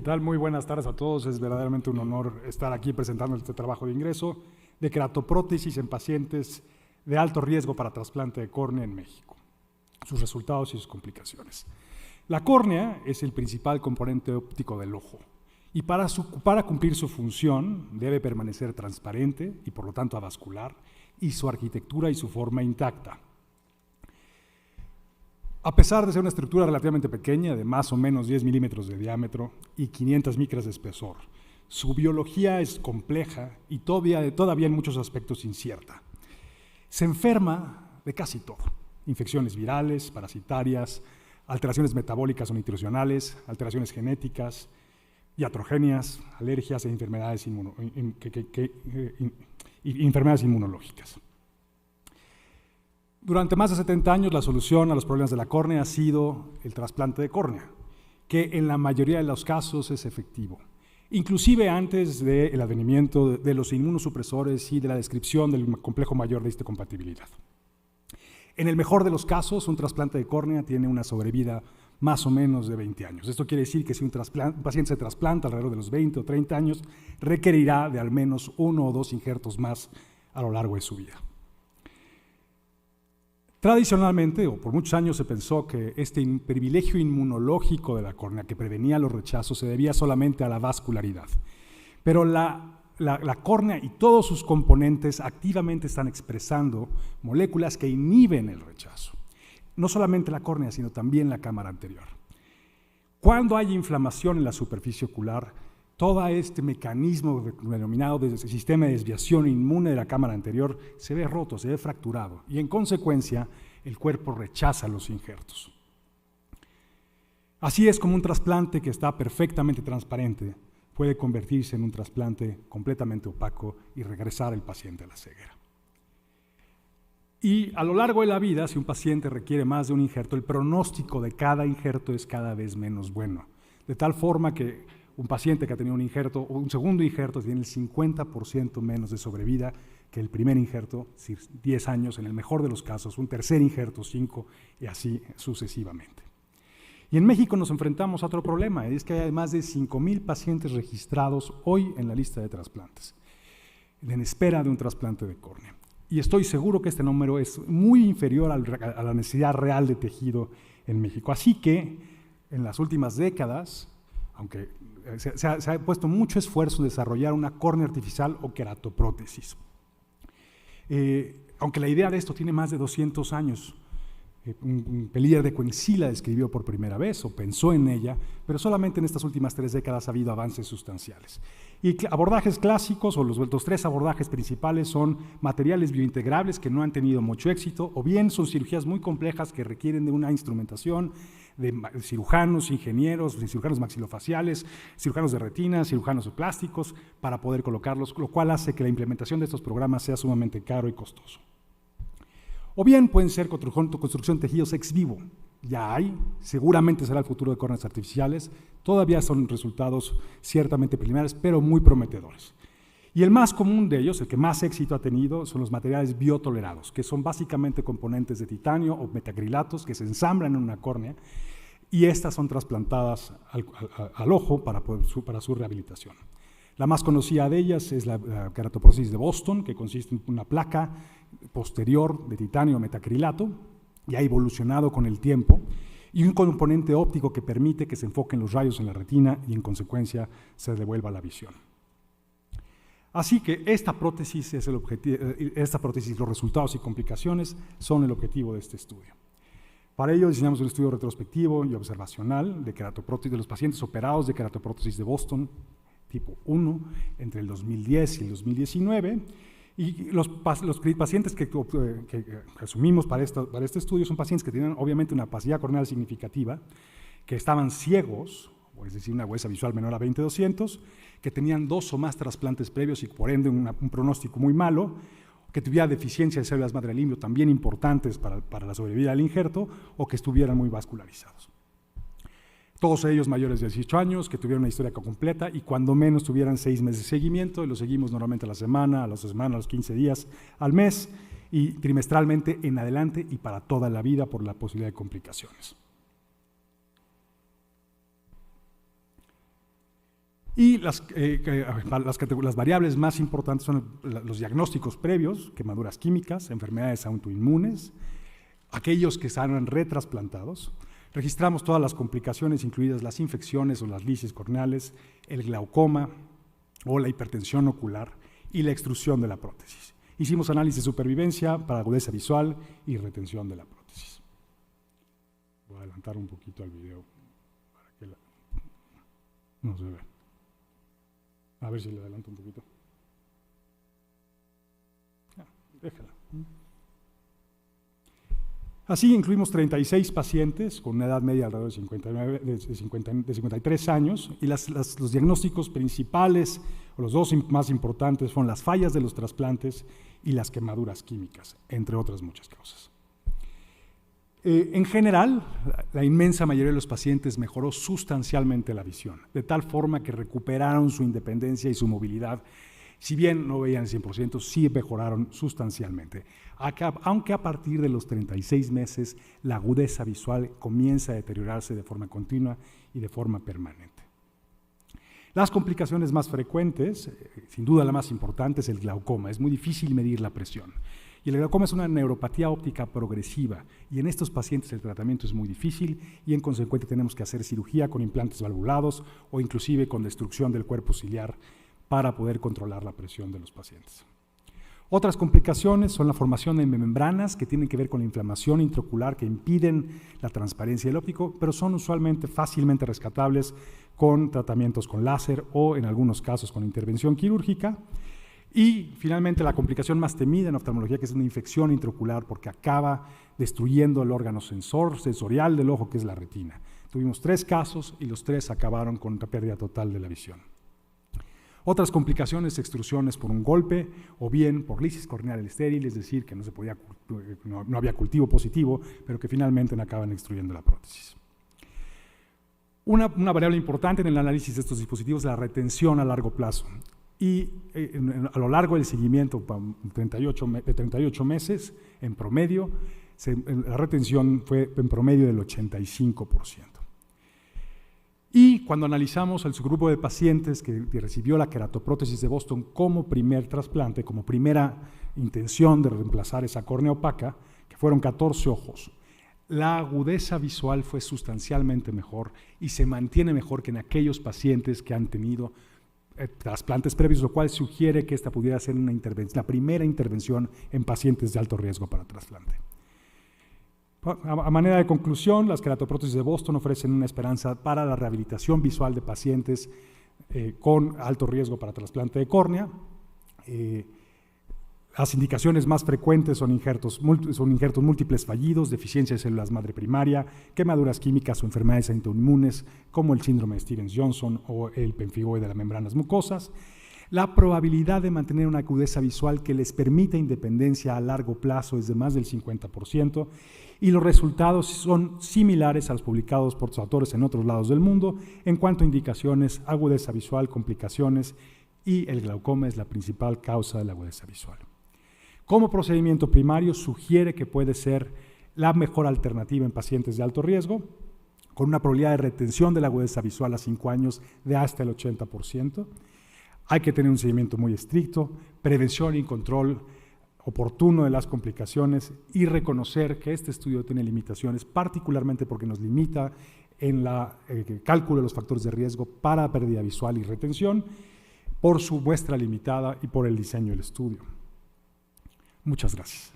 ¿Qué tal? Muy buenas tardes a todos. Es verdaderamente un honor estar aquí presentando este trabajo de ingreso de queratoprótesis en pacientes de alto riesgo para trasplante de córnea en México, sus resultados y sus complicaciones. La córnea es el principal componente óptico del ojo y para cumplir su función debe permanecer transparente y por lo tanto avascular y su arquitectura y su forma intacta. A pesar de ser una estructura relativamente pequeña, de más o menos 10 milímetros de diámetro y 500 micras de espesor, su biología es compleja y todavía en muchos aspectos incierta. Se enferma de casi todo: infecciones virales, parasitarias, alteraciones metabólicas o nutricionales, alteraciones genéticas, iatrogenias, alergias e enfermedades inmunológicas. Durante más de 70 años, la solución a los problemas de la córnea ha sido el trasplante de córnea, que en la mayoría de los casos es efectivo, inclusive antes del advenimiento de los inmunosupresores y de la descripción del complejo mayor de histocompatibilidad. En el mejor de los casos, un trasplante de córnea tiene una sobrevida más o menos de 20 años. Esto quiere decir que si un paciente se trasplanta alrededor de los 20 o 30 años, requerirá de al menos 1 o 2 injertos más a lo largo de su vida. Tradicionalmente, o por muchos años, se pensó que este privilegio inmunológico de la córnea que prevenía los rechazos se debía solamente a la vascularidad. Pero la córnea y todos sus componentes activamente están expresando moléculas que inhiben el rechazo. No solamente la córnea, sino también la cámara anterior. Cuando hay inflamación en la superficie ocular, todo este mecanismo denominado de sistema de desviación inmune de la cámara anterior se ve roto, se ve fracturado y en consecuencia el cuerpo rechaza los injertos. Así es como un trasplante que está perfectamente transparente puede convertirse en un trasplante completamente opaco y regresar al paciente a la ceguera. Y a lo largo de la vida, si un paciente requiere más de un injerto, el pronóstico de cada injerto es cada vez menos bueno, de tal forma que un paciente que ha tenido un injerto o un segundo injerto tiene el 50% menos de sobrevida que el primer injerto, 10 años en el mejor de los casos, un tercer injerto, 5 y así sucesivamente. Y en México nos enfrentamos a otro problema, es que hay más de 5,000 pacientes registrados hoy en la lista de trasplantes, en espera de un trasplante de córnea. Y estoy seguro que este número es muy inferior a la necesidad real de tejido en México. Así que en las últimas décadas, aunque se ha puesto mucho esfuerzo en desarrollar una córnea artificial o queratoprótesis. Aunque la idea de esto tiene más de 200 años, un Pellier de Quincy la describió por primera vez o pensó en ella, pero solamente en estas últimas 3 décadas ha habido avances sustanciales. Y abordajes clásicos o los 3 abordajes principales son materiales biointegrables que no han tenido mucho éxito, o bien son cirugías muy complejas que requieren de una instrumentación de cirujanos, ingenieros, cirujanos maxilofaciales, cirujanos de retina, cirujanos plásticos para poder colocarlos, lo cual hace que la implementación de estos programas sea sumamente caro y costoso. O bien pueden ser construcción de tejidos ex vivo. Ya hay, seguramente será el futuro de córneas artificiales, todavía son resultados ciertamente preliminares, pero muy prometedores. Y el más común de ellos, el que más éxito ha tenido, son los materiales biotolerados, que son básicamente componentes de titanio o metacrilatos que se ensamblan en una córnea y estas son trasplantadas al ojo para su rehabilitación. La más conocida de ellas es la queratoprótesis de Boston, que consiste en una placa posterior de titanio o metacrilato y ha evolucionado con el tiempo, y un componente óptico que permite que se enfoquen los rayos en la retina y en consecuencia se devuelva la visión. Así que esta prótesis es el objetivo, los resultados y complicaciones son el objetivo de este estudio. Para ello diseñamos un estudio retrospectivo y observacional de queratoprótesis de los pacientes operados de queratoprótesis de Boston tipo 1 entre el 2010 y el 2019, y los pacientes que asumimos para este estudio son pacientes que tienen obviamente una opacidad corneal significativa, que estaban ciegos, es decir, una agudeza visual menor a 20/200, que tenían 2 o más trasplantes previos y por ende un pronóstico muy malo, que tuviera deficiencia de células madre limpio también importantes para la sobrevida del injerto, o que estuvieran muy vascularizados. Todos ellos mayores de 18 años, que tuvieron una historia completa y cuando menos tuvieran 6 meses de seguimiento, y los seguimos normalmente a la semana, a los 15 días, al mes, y trimestralmente en adelante y para toda la vida por la posibilidad de complicaciones. Y las variables más importantes son los diagnósticos previos, quemaduras químicas, enfermedades autoinmunes, aquellos que están retrasplantados. Registramos todas las complicaciones, incluidas las infecciones o las lisis corneales, el glaucoma o la hipertensión ocular y la extrusión de la prótesis. Hicimos análisis de supervivencia para agudeza visual y retención de la prótesis. Voy a adelantar un poquito el video para que no se vea. A ver si le adelanto un poquito. Déjala. Así incluimos 36 pacientes con una edad media alrededor de 53 años y los diagnósticos principales, o los dos más importantes, fueron las fallas de los trasplantes y las quemaduras químicas, entre otras muchas causas. En general, la inmensa mayoría de los pacientes mejoró sustancialmente la visión, de tal forma que recuperaron su independencia y su movilidad. Si bien no veían el 100%, sí mejoraron sustancialmente, aunque a partir de los 36 meses la agudeza visual comienza a deteriorarse de forma continua y de forma permanente. Las complicaciones más frecuentes, sin duda la más importante, es el glaucoma. Es muy difícil medir la presión. Y el glaucoma es una neuropatía óptica progresiva, y en estos pacientes el tratamiento es muy difícil y en consecuencia tenemos que hacer cirugía con implantes valvulados o inclusive con destrucción del cuerpo ciliar para poder controlar la presión de los pacientes. Otras complicaciones son la formación de membranas que tienen que ver con la inflamación intraocular que impiden la transparencia del óptico, pero son usualmente fácilmente rescatables con tratamientos con láser o en algunos casos con intervención quirúrgica. Y finalmente la complicación más temida en oftalmología, que es una infección intraocular porque acaba destruyendo el órgano sensorial del ojo, que es la retina. Tuvimos 3 casos y los 3 acabaron con una pérdida total de la visión. Otras complicaciones, extrusiones por un golpe o bien por lisis corneal estéril, es decir, que no había cultivo positivo, pero que finalmente acaban extruyendo la prótesis. Una variable importante en el análisis de estos dispositivos es la retención a largo plazo. Y a lo largo del seguimiento, de 38 meses en promedio, la retención fue en promedio del 85%. Y cuando analizamos al subgrupo de pacientes que recibió la queratoprótesis de Boston como primer trasplante, como primera intención de reemplazar esa córnea opaca, que fueron 14 ojos, la agudeza visual fue sustancialmente mejor y se mantiene mejor que en aquellos pacientes que han tenido trasplantes previos, lo cual sugiere que esta pudiera ser la primera intervención en pacientes de alto riesgo para trasplante. A manera de conclusión, las queratoprótesis de Boston ofrecen una esperanza para la rehabilitación visual de pacientes con alto riesgo para trasplante de córnea. Las indicaciones más frecuentes son injertos múltiples fallidos, deficiencia de células madre primaria, quemaduras químicas o enfermedades autoinmunes como el síndrome de Stevens-Johnson o el pemfigoide de las membranas mucosas. La probabilidad de mantener una agudeza visual que les permita independencia a largo plazo es de más del 50% y los resultados son similares a los publicados por autores en otros lados del mundo en cuanto a indicaciones, agudeza visual, complicaciones, y el glaucoma es la principal causa de la agudeza visual. Como procedimiento primario sugiere que puede ser la mejor alternativa en pacientes de alto riesgo, con una probabilidad de retención de la agudeza visual a 5 años de hasta el 80%. Hay que tener un seguimiento muy estricto, prevención y control oportuno de las complicaciones y reconocer que este estudio tiene limitaciones, particularmente porque nos limita en el cálculo de los factores de riesgo para pérdida visual y retención, por su muestra limitada y por el diseño del estudio. Muchas gracias.